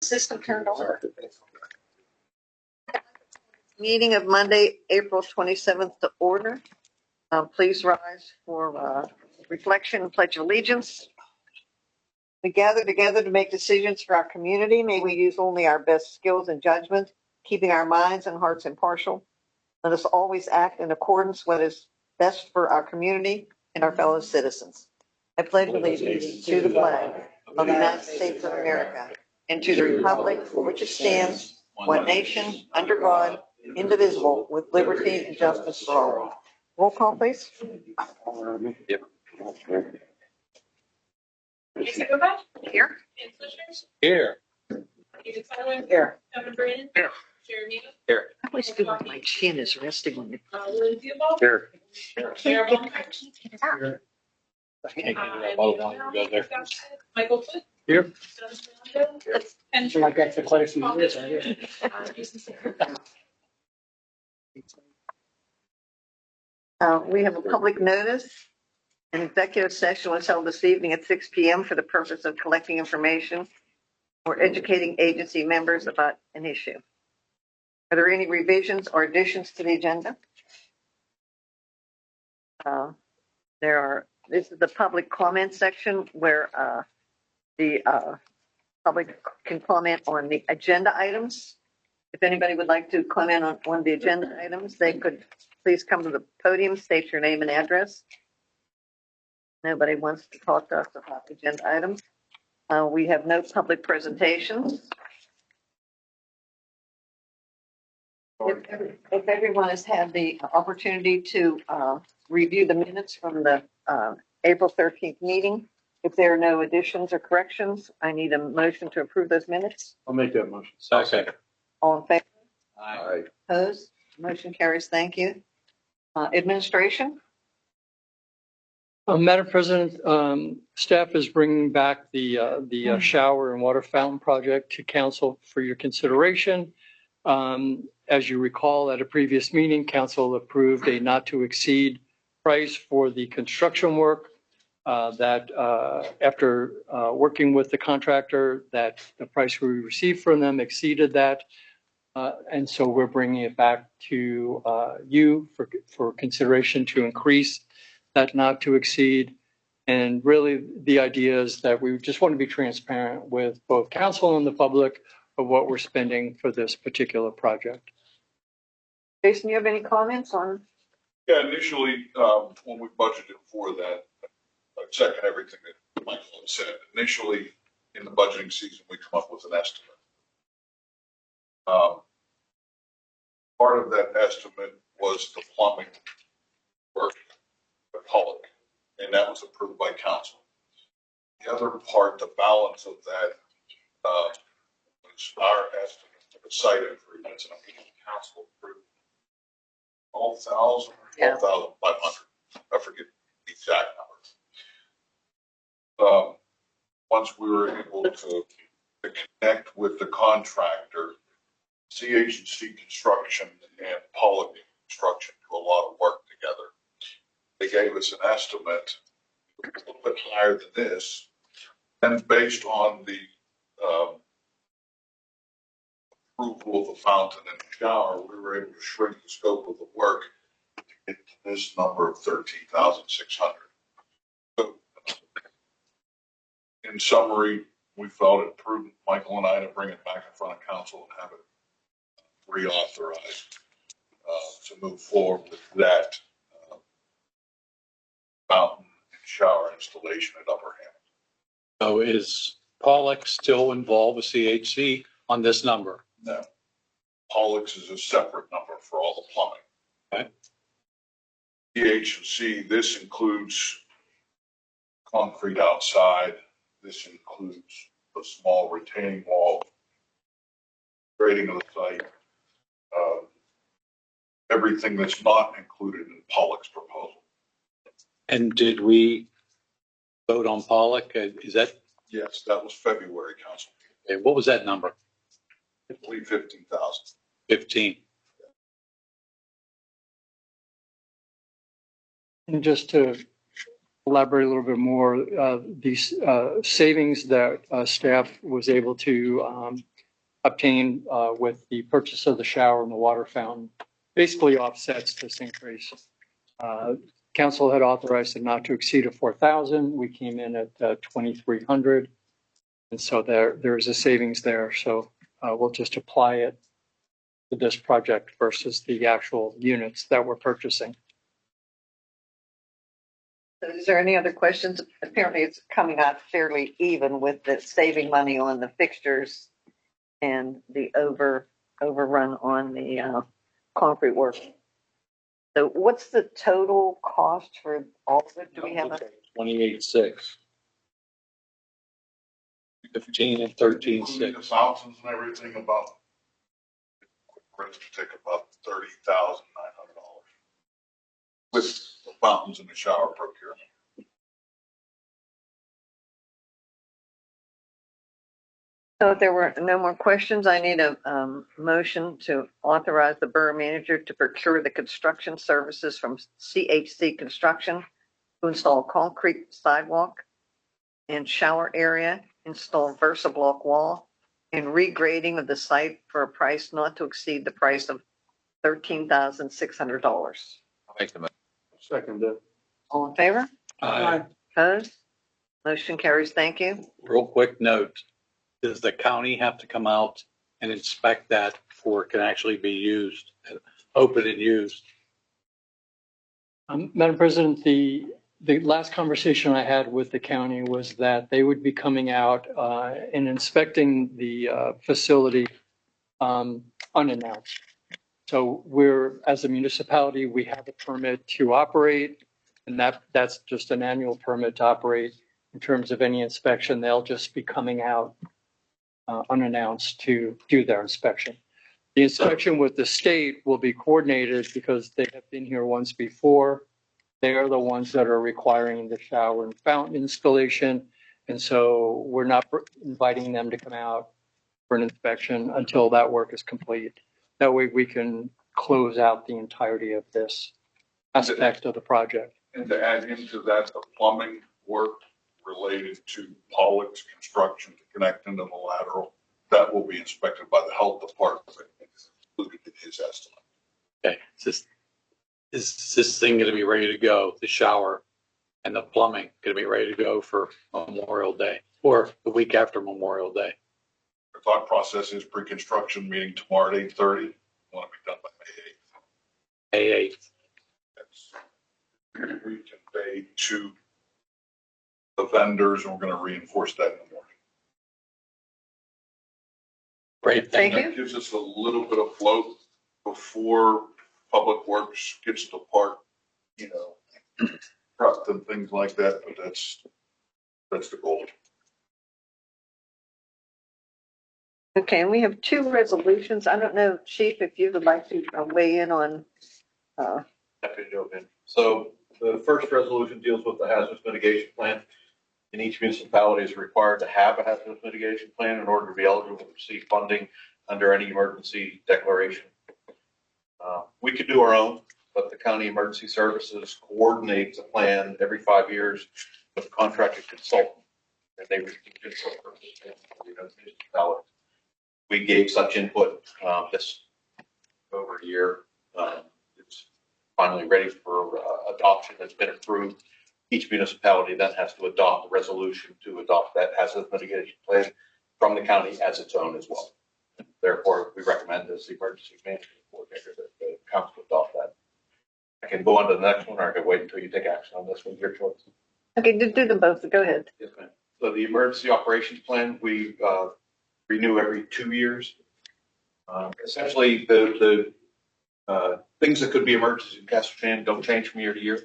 System turned on. Meeting of Monday, April 27th to order. Please rise for reflection and pledge allegiance. We gather together to make decisions for our community. May we use only our best skills and judgment, keeping our minds and hearts impartial. Let us always act in accordance with what is best for our community and our fellow citizens. I pledge allegiance to the flag of the United States of America and to the republic for which it stands, one nation, under God, indivisible, with liberty and justice for all. Roll call, please. Yep. Lisa Gova? Here. Ken Swishers? Here. David Sutherland? Here. Kevin Brandon? Here. Jeremy? Here. I always feel like my chin is resting on it. William Theobald? Here. Mayor Ballmer? I can't get it out. Michael Foot? Here. John Fernando? Ken I got for quite a few years, I did. Jason Singer. We have a public notice. An executive session was held this evening at 6 p.m. for the purpose of collecting information or educating agency members about an issue. Are there any revisions or additions to the agenda? This is the public comment section where the public can comment on the agenda items. If anybody would like to comment on one of the agenda items, they could please come to the podium, state your name and address. Nobody wants to talk to us about agenda items. We have no public presentations. If everyone has had the opportunity to review the minutes from the April 13th meeting, if there are no additions or corrections, I need a motion to approve those minutes. I'll make that motion. Second. All in favor? Aye. Opposed? Motion carries. Thank you. Administration? Madam President, staff is bringing back the shower and water fountain project to council for your consideration. As you recall, at a previous meeting, council approved a not to exceed price for the construction work that after working with the contractor, that the price we received from them exceeded that. And so we're bringing it back to you for consideration to increase that not to exceed. And really the idea is that we just want to be transparent with both council and the public of what we're spending for this particular project. Jason, you have any comments on? Yeah, initially, when we budgeted for that, I second everything that Michael had said. Initially, in the budgeting season, we come up with an estimate. Part of that estimate was the plumbing work at Pollock, and that was approved by council. The other part, the balance of that, was our estimate for the site improvements, and I think council approved 12,500. I forget the exact number. Once we were able to connect with the contractor, CH&C Construction and Pollock Construction do a lot of work together. They gave us an estimate a little bit higher than this, and based on the approval of the fountain and the shower, we were able to shrink the scope of the work to get to this number of 13,600. So, in summary, we felt it prudent, Michael and I, to bring it back in front of council and have it reauthorized to move forward with that fountain and shower installation at Upper Hammond. So is Pollock still involved with CHC on this number? No. Pollock's is a separate number for all the plumbing. Okay. DH&C, this includes concrete outside. This includes the small retaining wall, grading of the site, everything that's not included in Pollock's proposal. And did we vote on Pollock? Is that, Yes, that was February council. what was that number? I believe 15,000. 15. And just to elaborate a little bit more, these savings that staff was able to obtain with the purchase of the shower and the water fountain basically offsets this increase. Council had authorized it not to exceed a 4,000. We came in at 2,300. And so there is a savings there. So we'll just apply it to this project versus the actual units that we're purchasing. So is there any other questions? Apparently it's coming out fairly even with the saving money on the fixtures and the overrun on the concrete work. So what's the total cost for all of it? Do we have a? 28.6. 15 and 13.6. Including the fountains and everything, about arithmetic about $30,900 with the fountains and the shower procurement. So if there were no more questions, I need a motion to authorize the borough manager to procure the construction services from CHC Construction to install concrete sidewalk and shower area, install VersaBlock wall, and regrading of the site for a price not to exceed the price of $13,600. I'll make the motion. Second that. All in favor? Aye. Opposed? Motion carries. Thank you. Real quick note, does the county have to come out and inspect that before it can actually be used, open and used? Madam President, the last conversation I had with the county was that they would be coming out and inspecting the facility unannounced. So as a municipality, we have a permit to operate, and that's just an annual permit to operate. In terms of any inspection, they'll just be coming out unannounced to do their inspection. The inspection with the state will be coordinated because they have been here once before. They are the ones that are requiring the shower and fountain installation. And so we're not inviting them to come out for an inspection until that work is complete. That way we can close out the entirety of this aspect of the project. And to add into that, the plumbing work related to Pollock's construction to connect into the lateral, that will be inspected by the health department. It's included in his estimate. Okay, is this thing going to be ready to go, the shower and the plumbing going to be ready to go for Memorial Day or the week after Memorial Day? The thought process is pre-construction meeting tomorrow at 8:30. Want to be done by May 8th. May 8th. That's we convey to the vendors, and we're going to reinforce that in the morning. Great, Thank thank you. That gives us a little bit of float before Public Works gets to park, trucks and things like that, but that's the goal. Okay, and we have two resolutions. I don't know, Chief, if you would like to weigh in on, Happy to jump in. So the first resolution deals with the hazardous mitigation plan. And each municipality is required to have a hazardous mitigation plan in order to be eligible to receive funding under any emergency declaration. We could do our own, but the county emergency services coordinates a plan every 5 years with a contracted consultant. And they consult for the municipality. We gave such input this over a year. It's finally ready for adoption. That's been approved. Each municipality then has to adopt a resolution to adopt that hazardous mitigation plan from the county as its own as well. Therefore, we recommend as the emergency management coordinator that the council adopt that. I can go on to the next one, or I can wait until you take action on this one, your choice. okay, do them both. Go ahead. Yes, ma'am. So the emergency operations plan, we renew every 2 years. Essentially, the things that could be emergencies in Castleton don't change from year to year.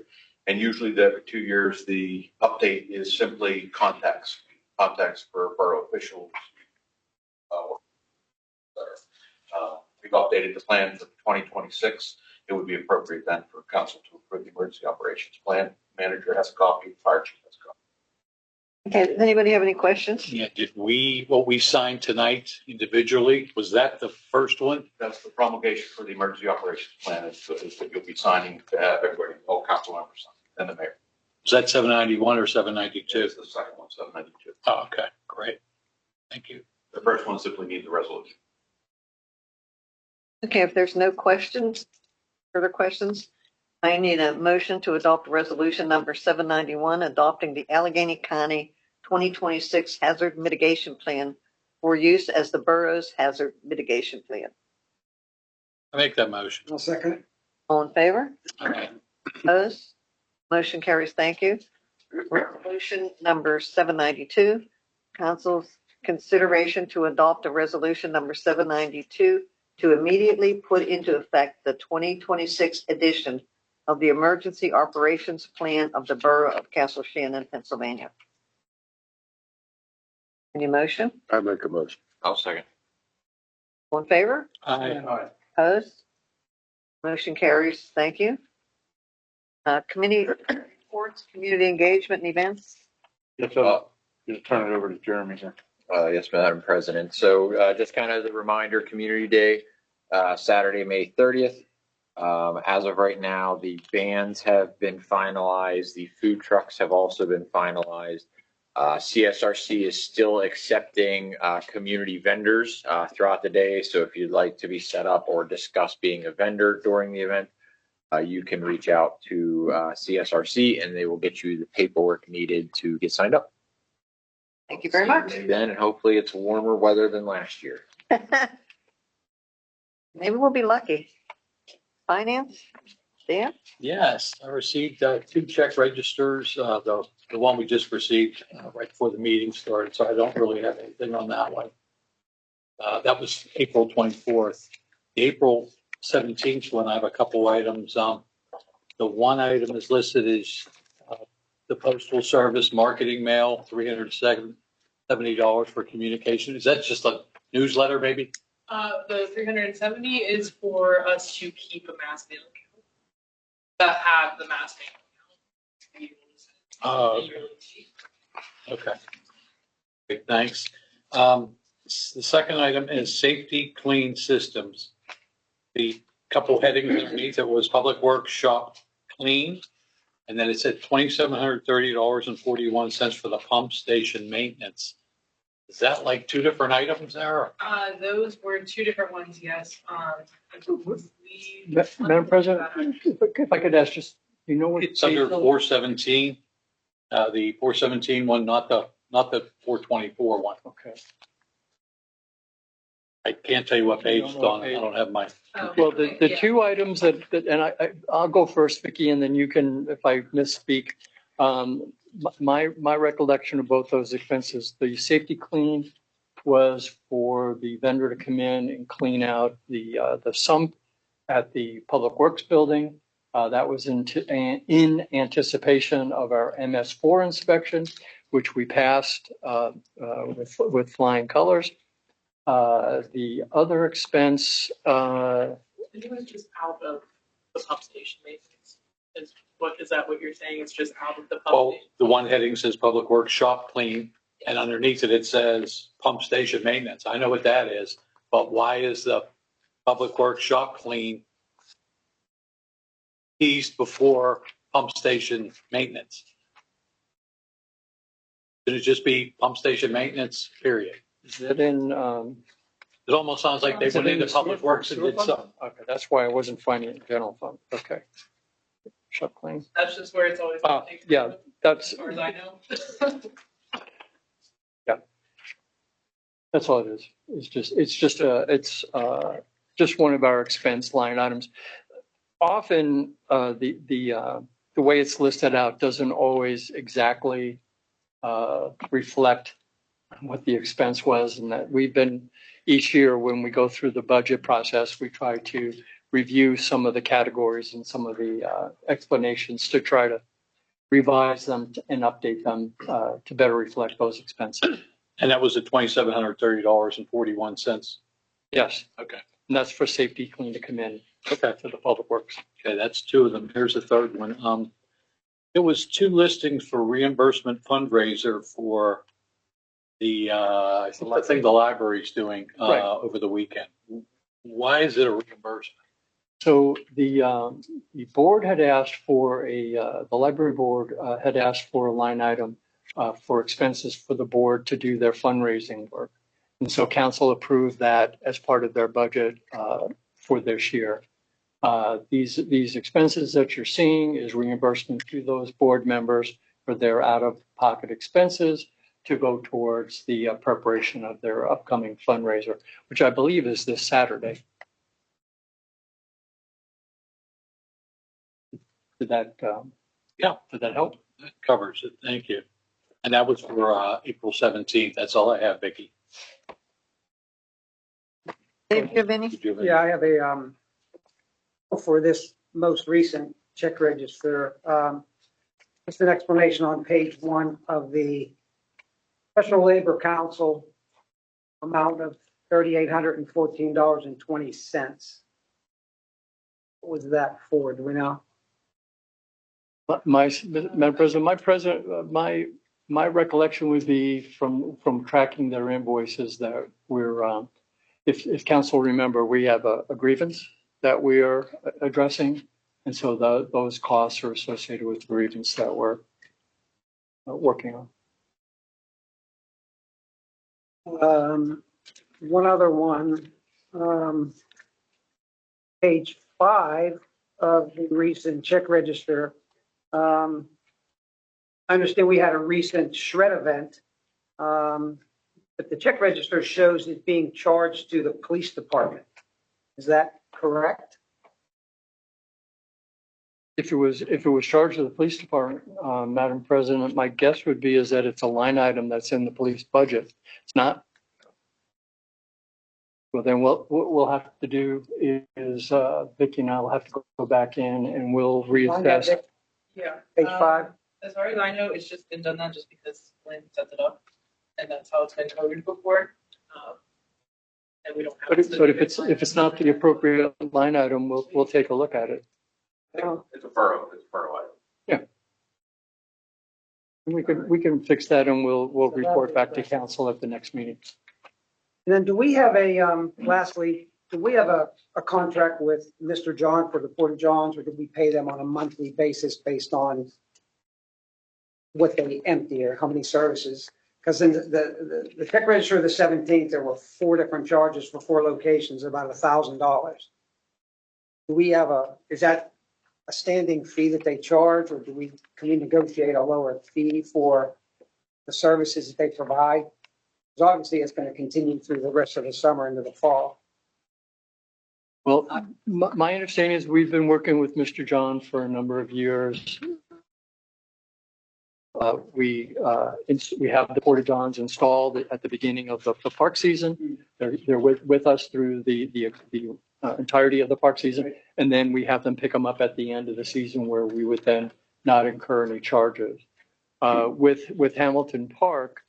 And usually every 2 years, the update is simply contacts for borough officials. We've updated the plan for 2026. It would be appropriate then for council to approve the emergency operations plan. Manager has a copy, fire chief has a copy. Okay, does anybody have any questions? Yeah, what we signed tonight individually, was that the first one? That's the promulgation for the emergency operations plan is that you'll be signing to have everybody, all council members sign, and the mayor. Is that 791 or 792? It's the second one, 792. Oh, okay, great. Thank you. The first one simply needs the resolution. Okay, if there's no questions, further questions, I need a motion to adopt resolution number 791, adopting the Allegheny County 2026 Hazard Mitigation Plan for use as the borough's hazard mitigation plan. I make that motion. I'll second it. All in favor? All right. Opposed? Motion carries. Thank you. Resolution number 792, council's consideration to adopt a resolution number 792 to immediately put into effect the 2026 edition of the Emergency Operations Plan of the Borough of Castle Shannon, Pennsylvania. Any motion? I make a motion. I'll second. All in favor? Aye. Opposed? Motion carries. Thank you. Committee reports, community engagement and events. Yes, so just turn it over to Jeremy here. Yes, Madam President. So just kind of as a reminder, Community Day, Saturday, May 30th. As of right now, the bans have been finalized. The food trucks have also been finalized. CSRC is still accepting community vendors throughout the day. So if you'd like to be set up or discuss being a vendor during the event, you can reach out to CSRC and they will get you the paperwork needed to get signed up. Thank you very much. Then, and hopefully it's warmer weather than last year. Maybe we'll be lucky. Finance, Dan? Yes, I received 2 check registers. The one we just received right before the meeting started, so I don't really have anything on that one. That was April 24th. The April 17th one, I have a couple items. The one item is listed as the Postal Service marketing mail, $370 for communication. Is that just a newsletter, maybe? The 370 is for us to keep a mass mailing account that have the mass mailing account. Oh, okay. Great, thanks. The second item is safety clean systems. The couple headings underneath it was Public Works Shop Clean. And then it said $2,730.41 for the pump station maintenance. Is that like 2 different items there? Those were 2 different ones, yes. Madam President, if I could ask just, you know what? It's under 417, the 417 one, not the 424 one. Okay. I can't tell you what page You it's don't know on. what I page. don't have my, Well, the 2 items that and I'll go first, Vicki, and then you can, if I misspeak. My recollection of both those expenses, the safety clean was for the vendor to come in and clean out the sump at the Public Works building. That was in anticipation of our MS4 inspection, which we passed with flying colors. The other expense, It was just out of the pump station maintenance. Is that what you're saying? It's just out of the pump well, station? the one heading says Public Works Shop Clean, and underneath it, it says pump station maintenance. I know what that is, but why is the Public Works Shop Clean pieced before pump station maintenance? Should it just be pump station maintenance, period? is that in? It almost sounds like they Is it went in into the Public sewer Works and did fund? something. Okay, that's why I wasn't finding it in general fund. Okay. Shop clean. That's just where it's always. Yeah, that's, As far as I know. that's all it is. It's just one of our expense line items. Often, the way it's listed out doesn't always exactly reflect what the expense was, and that we've been, each year when we go through the budget process, we try to review some of the categories and some of the explanations to try to revise them and update them to better reflect those expenses. And that was at $2,730.41. Yes, Okay. and that's for safety clean to come in Okay. to the Public Works. Okay, that's 2 of them. Here's the third one. It was 2 listings for reimbursement fundraiser for the, I think the library's doing Right. over the weekend. Why is it a reimbursement? So the board had asked for the library board had asked for a line item for expenses for the board to do their fundraising work. And so council approved that as part of their budget for this year. These expenses that you're seeing is reimbursement to those board members for their out-of-pocket expenses to go towards the preparation of their upcoming fundraiser, which I believe is this Saturday. Did that, Yeah. did that help? That covers it. Thank you. And that was for April 17th. That's all I have, Vicki. Dave, do you have any? Did you have any? Yeah, I have for this most recent check register, just an explanation on page 1 of the Special Labor Council amount of $3,814.20. What was that for? Do we know? Madam President, my recollection would be from tracking their invoices that we're, if council remember, we have a grievance that we are addressing. And so those costs are associated with the grievance that we're working on. One other one, page 5 of the recent check register. I understand we had a recent shred event, but the check register shows it being charged to the police department. Is that correct? If it was charged to the police department, Madam President, my guess would be is that it's a line item that's in the police budget. It's not. Well, then what we'll have to do is Vicki and I will have to go back in and we'll reassess. Yeah. Page 5. As far as I know, it's just been done that just because Lynn sets it up, and that's how it's been coded before. And we don't have. But if it's not the appropriate line item, we'll take a look at it. It's a furrow item. We can fix that and we'll report back to council at the next meeting. And then do we have lastly, do we have a contract with Mr. John for the Porta Johns, or do we pay them on a monthly basis based on what they empty or how many services? Because in the check register of the 17th, there were 4 different charges for 4 locations, about $1,000. Do we have is that a standing fee that they charge, or can we negotiate a lower fee for the services that they provide? Because obviously it's going to continue through the rest of the summer into the fall. Well, my understanding is we've been working with Mr. John for a number of years. We have the Porta Johns installed at the beginning of the park season. They're with us through the entirety of the park season, and then we have them pick them up at the end of the season, where we would then not incur any charges. With Hamilton Park,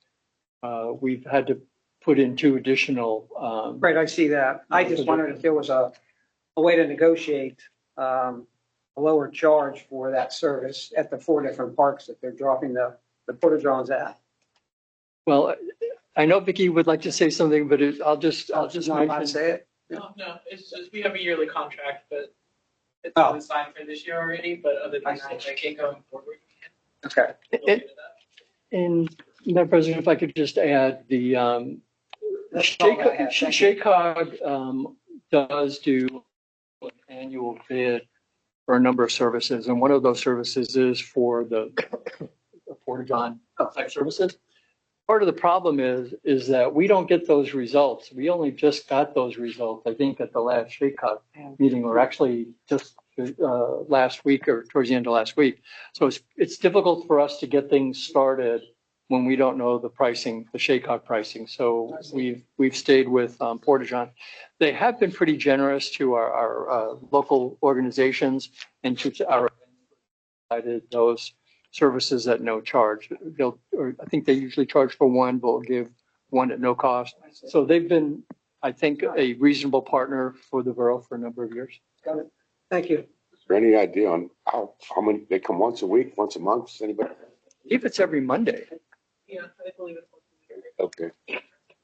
we've had to put in 2 additional. Right, I see that. I just wondered if there was a way to negotiate a lower charge for that service at the 4 different parks that they're dropping the Porta Johns at. Well, I know Vicki would like to say something, but I'll just Not allowed to mention. say it. No, it's just, we have a yearly contract, but it's Oh. been signed for this year already, but other than that, I can't going forward. Okay. We'll get to that. And Madam President, if I could just add, the That's all I have. Thank you. SHACOG does do an annual bid for a number of services, and one of those services is for the Porta John type services. Part of the problem is that we don't get those results. We only just got those results, I think, at the last SHACOG meeting, or actually just last week or towards the end of last week. So it's difficult for us to get things started when we don't know the pricing, the SHACOG pricing. So we've stayed with Porta John. They have been pretty generous to our local organizations and to our provided those services at no charge. I think they usually charge for one, but will give one at no cost. So they've been, I think, a reasonable partner for the borough for a number of years. Got it. Thank you. Is there any idea on how many, they come once a week, once a month? Does anybody? If it's every Monday. Yeah, I believe it's. Okay.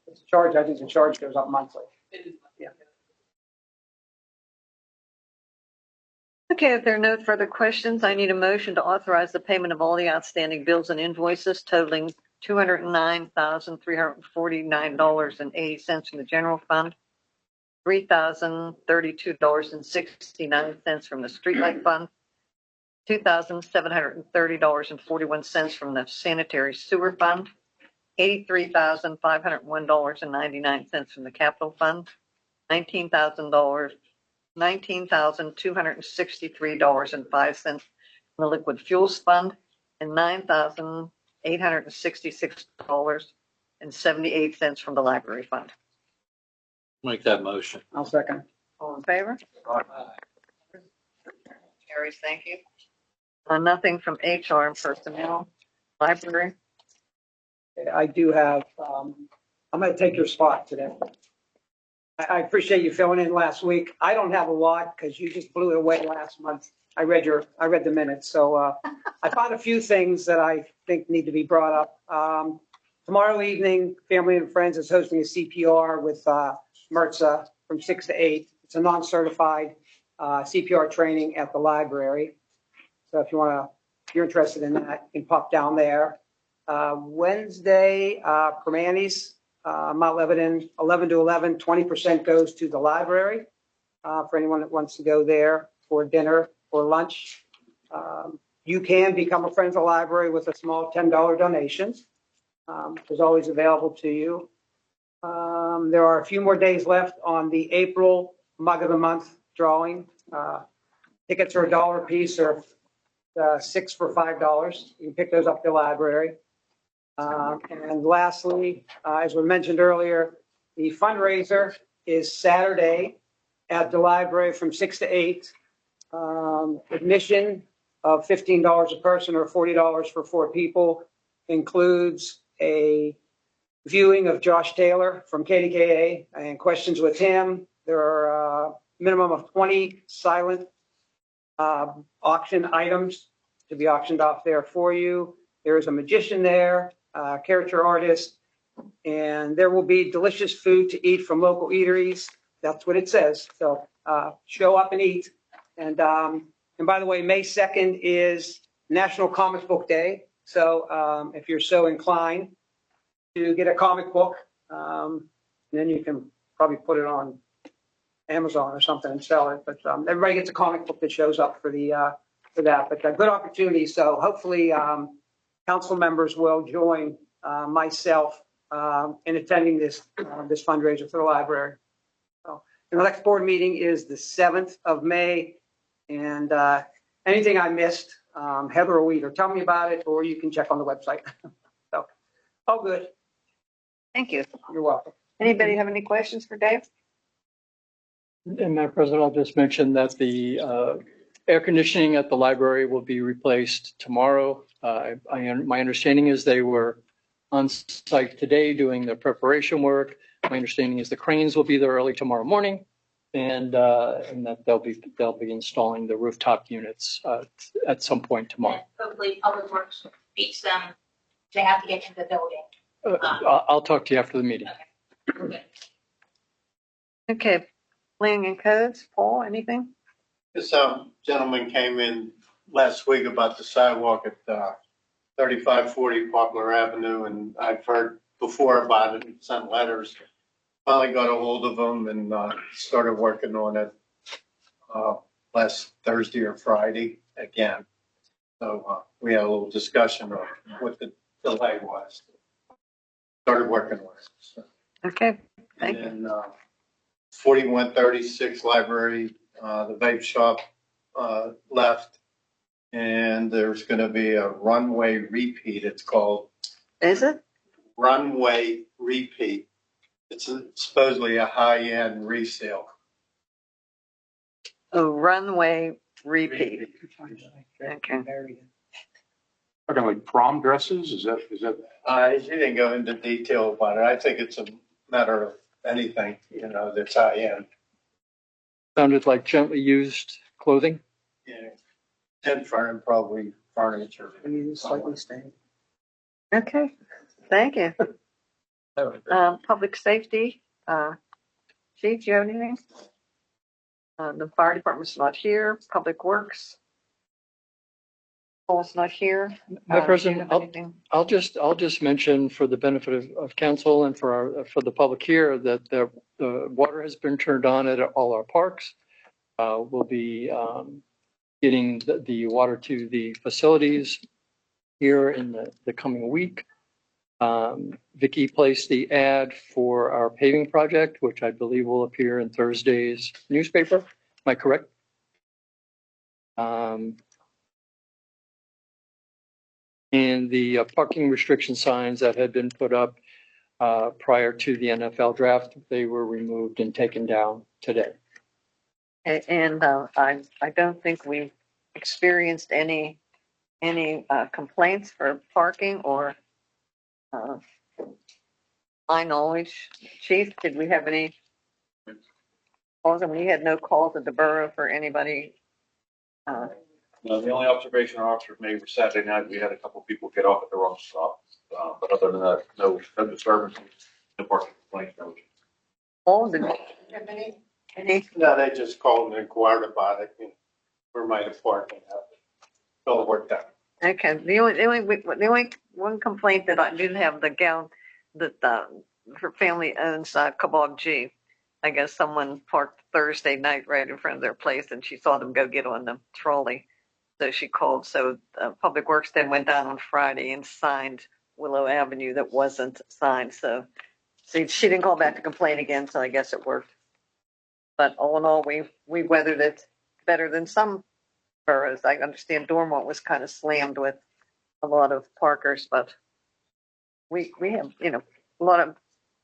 It's a charge. I think the charge goes up monthly. It is. Yeah. Okay, if there are no further questions, I need a motion to authorize the payment of all the outstanding bills and invoices totaling $209,349.80 from the general fund, $3,032.69 from the streetlight fund, $2,730.41 from the sanitary sewer fund, $83,501.99 from the capital fund, $19,263.05 from the liquid fuels fund, and $9,866.78 from the library fund. Make that motion. I'll second. All in favor? Carries, thank you. Nothing from HR and personnel, library. I do have, I'm going to take your spot today. I appreciate you filling in last week. I don't have a lot because you just blew it away last month. I read the minutes. So I found a few things that I think need to be brought up. Tomorrow evening, Family and Friends is hosting a CPR with MRTSA from 6 to 8. It's a non-certified CPR training at the library. So if you're interested in that, you can pop down there. Wednesday, Permanis, Mount Lebanon, 11 to 11, 20% goes to the library for anyone that wants to go there for dinner or lunch. You can become a friend of the library with a small $10 donation. It's always available to you. There are a few more days left on the April Mug of the Month drawing. Tickets are $1 a piece or 6 for $5. You can pick those up at the library. And lastly, as we mentioned earlier, the fundraiser is Saturday at the library from 6 to 8. Admission of $15 a person or $40 for 4 people includes a viewing of Josh Taylor from KDKA and questions with him. There are a minimum of 20 silent auction items to be auctioned off there for you. There is a magician there, a caricature artist, and there will be delicious food to eat from local eateries. That's what it says. So show up and eat. And by the way, May 2nd is National Comic Book Day. So if you're so inclined to get a comic book, then you can probably put it on Amazon or something and sell it. But everybody gets a comic book that shows up for that. But a good opportunity. So hopefully council members will join myself in attending this fundraiser for the library. So, and the next board meeting is the 7th of May. And anything I missed, Heather or Weeder, tell me about it, or you can check on the website. So, all good. Thank you. You're welcome. Anybody have any questions for Dave? And Madam President, I'll just mention that the air conditioning at the library will be replaced tomorrow. My understanding is they were on site today doing the preparation work. My understanding is the cranes will be there early tomorrow morning, and that they'll be installing the rooftop units at some point tomorrow. Hopefully, Public Works beats them. They have to get into the building. I'll talk to you after the meeting. Okay. Okay. Planning and codes, Paul, anything? This gentleman came in last week about the sidewalk at 3540 Poplar Avenue, and I've heard before about it and sent letters. Finally got a hold of him and started working on it last Thursday or Friday again. So we had a little discussion of what the delay was. Started working on it. So. Okay, thank you. And 4136 Library, the vape shop left, and there's going to be a runway repeat. It's called. Is it? Runway repeat. It's supposedly a high-end resale. A runway repeat. Okay. Are they like prom dresses? Is that? He didn't go into detail about it. I think it's a matter of anything, that's high-end. Sounded like gently used clothing. Yeah. And probably furniture. Slightly stained. Okay, thank you. Public safety, Chief, do you have anything? The fire department's not here. Public Works. Paul's not here. Madam Do President, you have anything? I'll just mention for the benefit of council and for the public here that the water has been turned on at all our parks. We'll be getting the water to the facilities here in the coming week. Vicky placed the ad for our paving project, which I believe will appear in Thursday's newspaper. Am I correct? And the parking restriction signs that had been put up prior to the NFL draft, they were removed and taken down today. And I don't think we experienced any complaints for parking or my knowledge. Chief, did we have any calls? And we had no calls at the borough for anybody. No, the only observation our officers made was Saturday night, we had a couple people get off at the wrong stop. But other than that, no disturbance, no parking complaints, no. Oh, did we have any? No, they just called and inquired about it. And where might have parking out. All the work done. Okay, the only one complaint that I did have, the gal that her family owns Kabog G. I guess someone parked Thursday night right in front of their place and she saw them go get on the trolley. So she called. So Public Works then went down on Friday and signed Willow Avenue that wasn't signed. So she didn't call back to complain again. So I guess it worked. But all in all, we weathered it better than some boroughs. I understand Dormont was kind of slammed with a lot of parkers, but we have, a lot of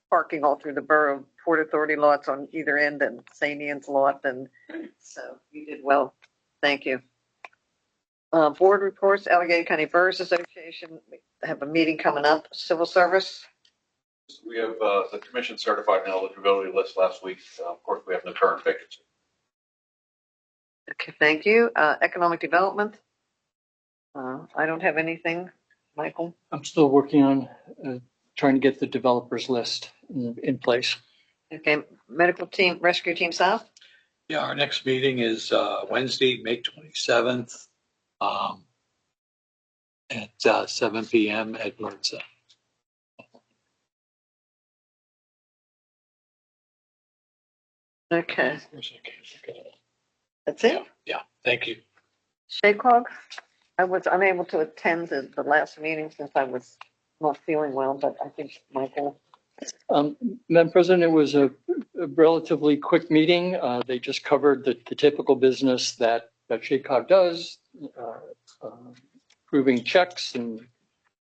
parking all through the borough, Port Authority lots on either end and St. Anne's lot. And so you did well. Thank you. Board reports, Allegheny County Boroughs Association. We have a meeting coming up. Civil Service. We have the commission certified an eligibility list last week. Of course, we have no current vacancy. Okay, thank you. Economic Development. I don't have anything. Michael? I'm still working on trying to get the developers list in place. Okay, Medical Team, Rescue Team South. Yeah, our next meeting is Wednesday, May 27th at 7 p.m. at Mertza. Okay, that's it. Yeah, thank you. Shaycog. I was unable to attend the last meeting since I was not feeling well, but I think Michael. Madam President, it was a relatively quick meeting. They just covered the typical business that Shaycog does, approving checks and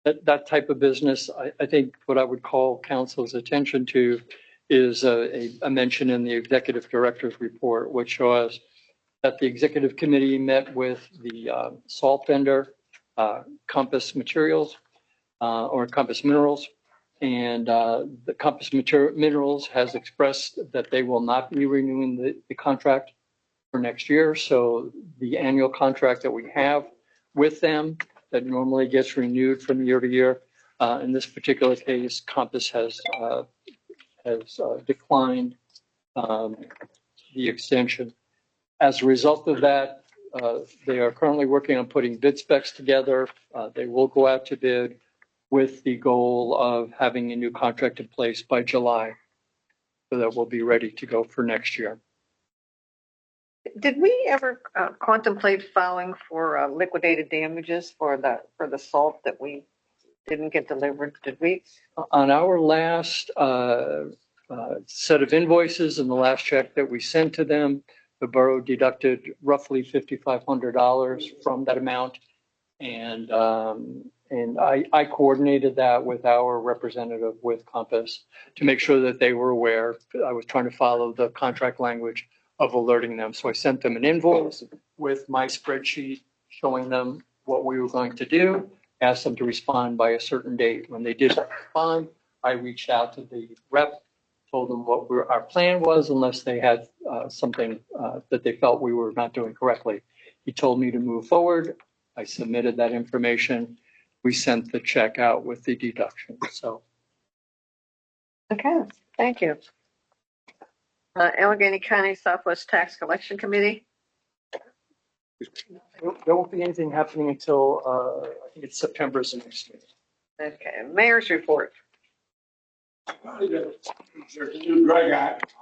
that type of business. I think what I would call council's attention to is a mention in the executive director's report, which shows that the executive committee met with the salt vendor, Compass Materials, or Compass Minerals. And the Compass Minerals has expressed that they will not be renewing the contract for next year. So the annual contract that we have with them that normally gets renewed from year to year, in this particular case, Compass has declined the extension. As a result of that, they are currently working on putting bid specs together. They will go out to bid with the goal of having a new contract in place by July, so that we'll be ready to go for next year. Did we ever contemplate filing for liquidated damages for the salt that we didn't get delivered? Did we? On our last set of invoices and the last check that we sent to them, the borough deducted roughly $5,500 from that amount. And I coordinated that with our representative with Compass to make sure that they were aware. I was trying to follow the contract language of alerting them. So I sent them an invoice with my spreadsheet showing them what we were going to do, asked them to respond by a certain date. When they didn't respond, I reached out to the rep, told them what our plan was, unless they had something that they felt we were not doing correctly. He told me to move forward. I submitted that information. We sent the check out with the deduction. So. Okay, thank you. Allegheny County Southwest Tax Collection Committee. There won't be anything happening until, I think it's September is the next meeting. Okay, mayor's report. There's a new drug act.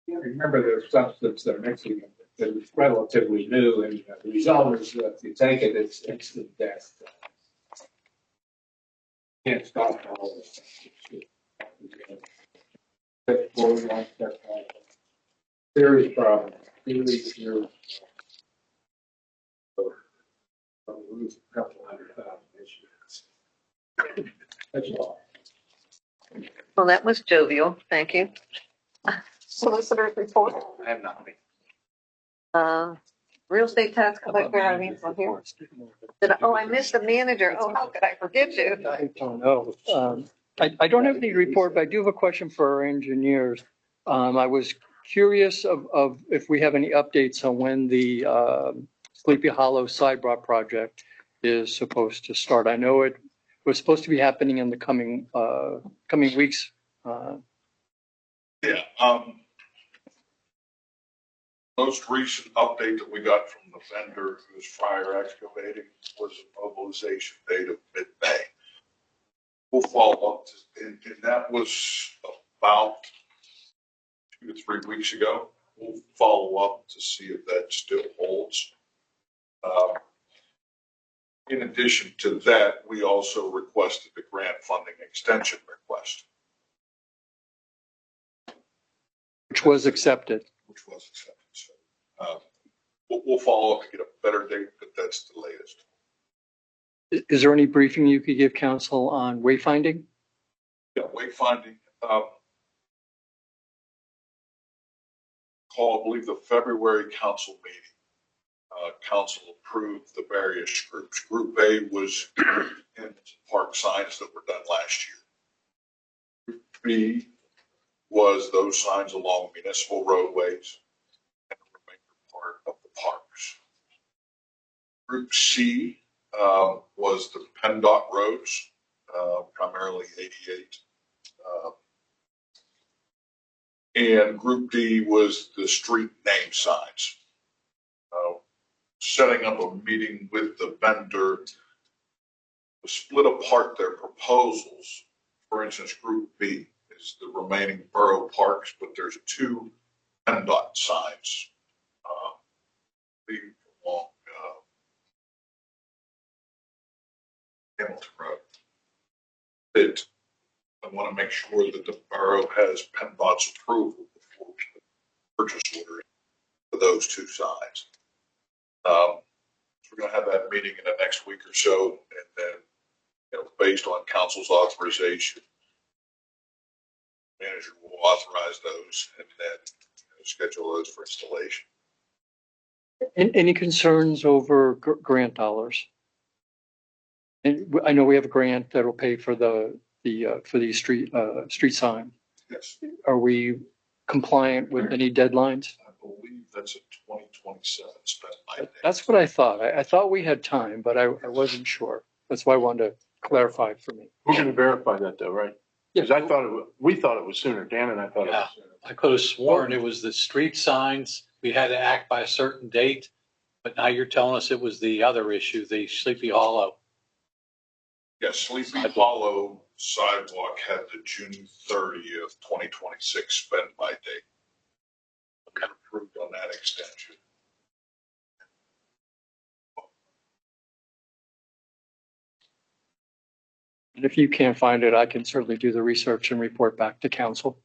Remember the substance they're mixing it, that is relatively new, and the result is that if you take it, it's instant death. Can't stop all this. Serious problem, serious. We'll lose a couple 100,000 this year. That's all. Well, that was jovial. Thank you. Solicitor's report. I have nothing. Real estate tax collector, I mean, from here. I missed the manager. Oh, how could I forget you? I don't know. I don't have any report, but I do have a question for our engineers. I was curious of if we have any updates on when the Sleepy Hollow Sidewalk project is supposed to start. I know it was supposed to be happening in the coming weeks. Most recent update that we got from the vendor, who's Fryer Excavating, was a mobilization date of mid-May. We'll follow up, and that was about 2 to 3 weeks ago. We'll follow up to see if that still holds. In addition to that, we also requested the grant funding extension request. Which was accepted. So, we'll follow up to get a better date, but that's the latest. Is there any briefing you could give council on wayfinding? Yeah, wayfinding. I believe the February council meeting. Council approved the various groups. Group A was in park signs that were done last year. Group B was those signs along municipal roadways and the remainder part of the parks. Group C was the PennDOT roads, primarily 88. And Group D was the street name signs. Setting up a meeting with the vendor to split apart their proposals. For instance, Group B is the remaining borough parks, but there's 2 PennDOT signs leading along Hamilton Road. That I want to make sure that the borough has PennDOT's approval before we purchase order for those 2 signs. We're going to have that meeting in the next week or so, and then, based on council's authorization, manager will authorize those and then schedule those for installation. Any concerns over grant dollars? And I know we have a grant that will pay for the street sign. Yes. Are we compliant with any deadlines? I believe that's a 2027 spend by date. That's what I thought. I thought we had time, but I wasn't sure. That's why I wanted to clarify for me. We're going to verify that though, right? Because I thought we thought it was sooner. Dan and I thought it was sooner. I could have sworn it was the street signs. We had to act by a certain date, but now you're telling us it was the other issue, the Sleepy Hollow. Yes, Sleepy Hollow sidewalk had the June 30th, 2026 spend by date. Okay. Approved on that extension. And if you can't find it, I can certainly do the research and report back to council.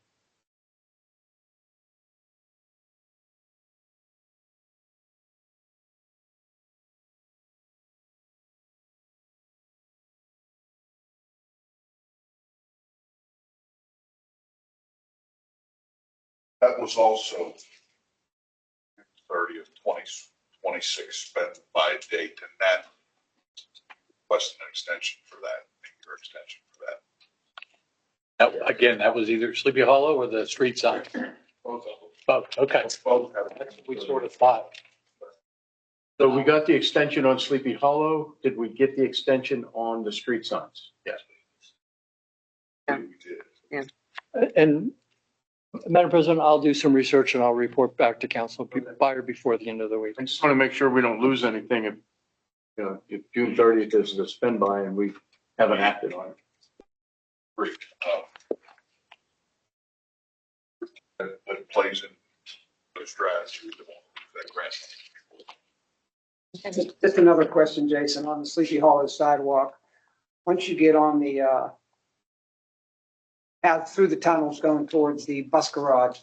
That was also 30th, 2026 spent by date, and that requested an extension for that, your extension for that. Again, that was either Sleepy Hollow or the street sign. Both of them. Both, okay. Both have. We sort of thought. So we got the extension on Sleepy Hollow. Did we get the extension on the street signs? Yes. Yeah. We did. Yeah. And Madam President, I'll do some research and I'll report back to council by or before the end of the week. I just want to make sure we don't lose anything if, if June 30th is the spin by and we haven't acted on it. Great. That plays in the strategy that grant. Just another question, Jason, on the Sleepy Hollow sidewalk. Once you get on the, out through the tunnels going towards the bus garage,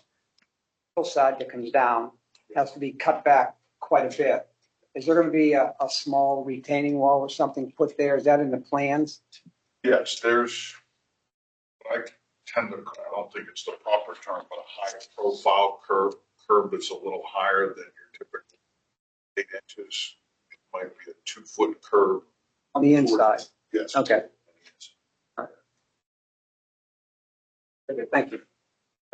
hillside that comes down has to be cut back quite a bit. Is there going to be a small retaining wall or something put there? Is that in the plans? Yes, there's, I tend to, I don't think it's the proper term, but a high profile curb that's a little higher than your typical 8 inches. It might be a 2-foot curb. On the inside? Yes. Okay. All right. Okay, thank you.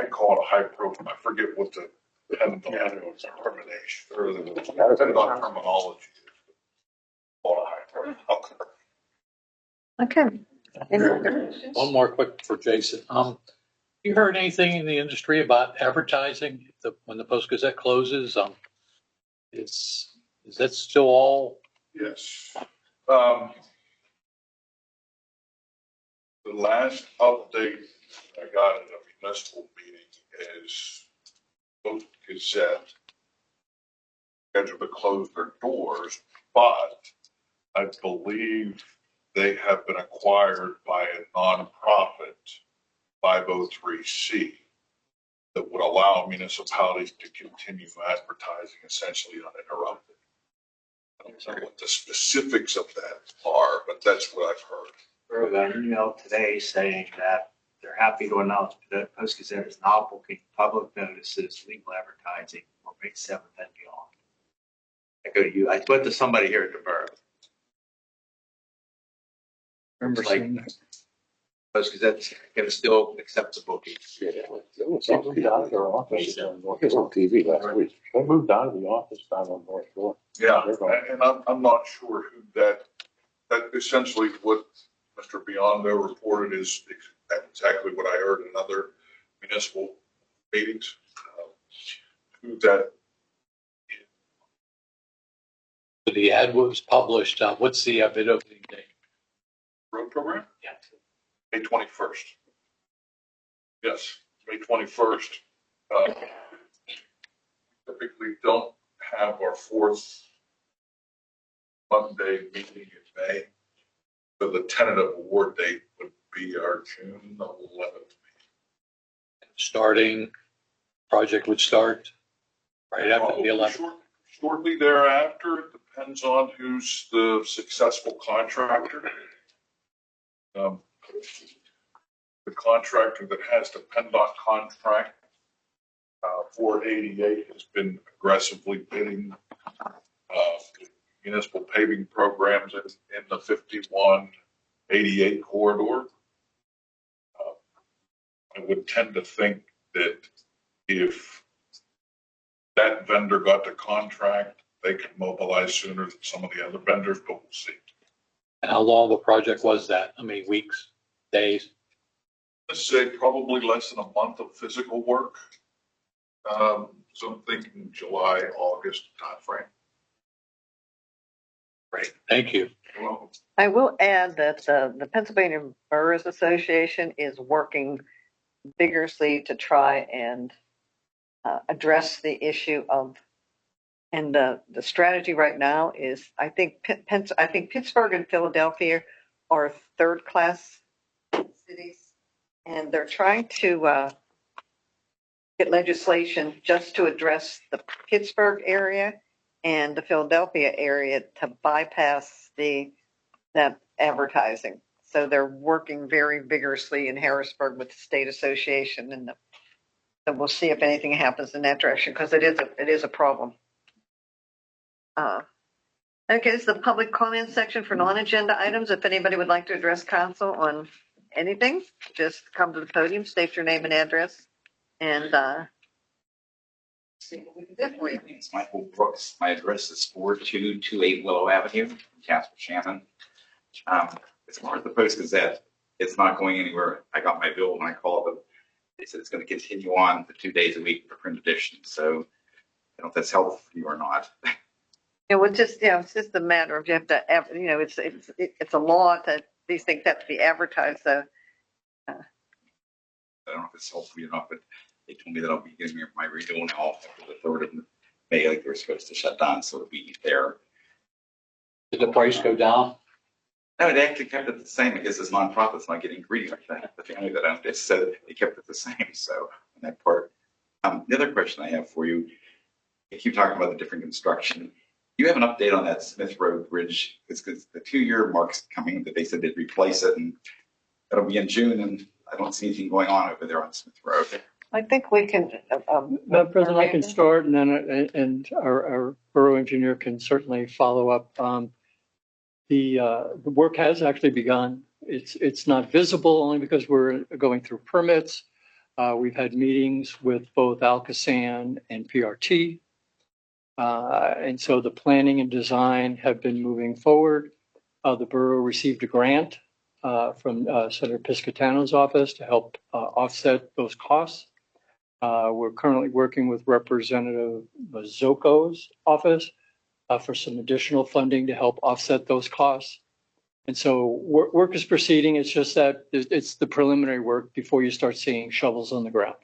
I call it a high profile. I forget what the PennDOT termination or the PennDOT terminology is. Call it a high profile curb. Okay. Any other questions? One more quick for Jason. You heard anything in the industry about advertising when the Post Gazette closes? Is that still all? Yes. The last update I got at a municipal meeting is Post Gazette scheduled to close their doors, but I believe they have been acquired by a nonprofit 503C that would allow municipalities to continue advertising essentially uninterrupted. I don't know what the specifics of that are, but that's what I've heard. I got an email today saying that they're happy to announce that Post Gazette is now booking public notices, legal advertising for May 7th and beyond. I go to you. I went to somebody here at the borough. Remember Like, seeing that? Post Gazette's gonna still accept the booking. Yeah, it was They moved out of their office. on TV last week. They moved out of the office down on North Shore. Yeah, and I'm not sure who that essentially what Mr. Biondo reported is exactly what I heard in other municipal meetings. Who that The ad was published. What's the bid opening date? road program? Yeah. May 21st. Yes, May 21st. Typically don't have our fourth Monday meeting in May. So the tentative award date would be our June 11th. Starting, project would start right after the 11th. Shortly thereafter, it depends on who's the successful contractor. The contractor that has the PennDOT contract for 88 has been aggressively bidding municipal paving programs in the 51-88 corridor. I would tend to think that if that vendor got the contract, they could mobilize sooner than some of the other vendors, but we'll see. And how long of a project was that? I mean, weeks, days? Let's say probably less than a month of physical work. So I'm thinking July, August timeframe. Great, thank you. Well, I will add that the Pennsylvania Boroughs Association is working vigorously to try and address the issue of, and the strategy right now is, I think Pittsburgh and Philadelphia are third-class cities, and they're trying to get legislation just to address the Pittsburgh area and the Philadelphia area to bypass that advertising. So they're working very vigorously in Harrisburg with the state association, and so we'll see if anything happens in that direction, because it is a problem. Okay, this is the public comment section for non-agenda items. If anybody would like to address council on anything, just come to the podium, state your name and address, and see what we can do for you. It's Michael Brooks. My address is 4228 Willow Avenue, Casper Shannon. As far as the Post Gazette, it's not going anywhere. I got my bill when I called them. They said it's going to continue on for 2 days a week for print edition. So I don't know if that's helpful for you or not. It's just a matter of you have to, it's a law that these things have to be advertised, so. I don't know if it's helpful for you or not, but they told me that I'll be getting my renewal now after the 3rd of May, like they were supposed to shut down, so it'll be there. Did the price go down? No, they actually kept it the same. I guess it's nonprofits not getting greedy like that. The family that owned it said they kept it the same. So on that part, the other question I have for you, you keep talking about the different construction. You have an update on that Smith Road Bridge because the 2-year mark's coming that they said they'd replace it, and that'll be in June. And I don't see anything going on over there on Smith Road. I think we can. Madam President, I can start and then, and our borough engineer can certainly follow up. The work has actually begun. It's not visible only because we're going through permits. We've had meetings with both Alcosan and PRT. And so the planning and design have been moving forward. The borough received a grant from Senator Piscatano's office to help offset those costs. We're currently working with Representative Mazzoco's office for some additional funding to help offset those costs. And so work is proceeding. It's just that it's the preliminary work before you start seeing shovels on the ground.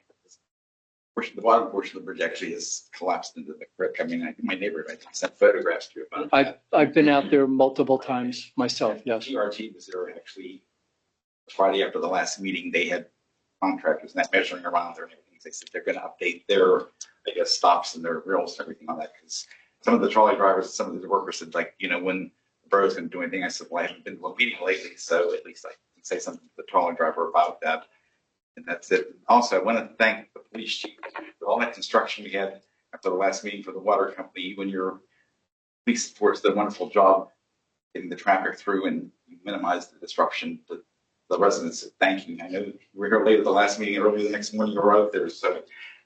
The bottom portion of the bridge actually has collapsed into the creek. I mean, my neighborhood, I sent photographs to you about that. I've been out there multiple times myself, yes. PRT was there actually Friday after the last meeting. They had contractors and that measuring around there and everything. They said they're going to update their, I guess, stops and their rails and everything on that because some of the trolley drivers, some of the workers said, like, when the borough's going to do anything. I said, well, I haven't been to a meeting lately, so at least I can say something to the trolley driver about that. And that's it. Also, I want to thank the police chief for all that construction we had after the last meeting for the water company. When your police force did a wonderful job getting the traffic through and minimize the disruption. The residents said thank you. I know you were here late at the last meeting, early the next morning you were out there. So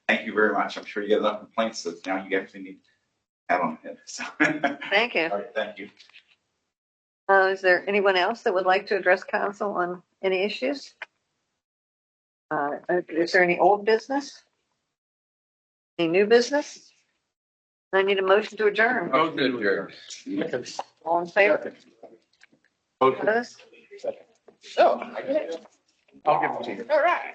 thank you very much. I'm sure you get enough complaints, so now you actually need to have on it. So, Thank you. all right, thank you. Is there anyone else that would like to address council on any issues? Is there any old business? Any new business? I need a motion to adjourn. Oh, good. All in favor? Opposed? So, I'll give it to you. All right.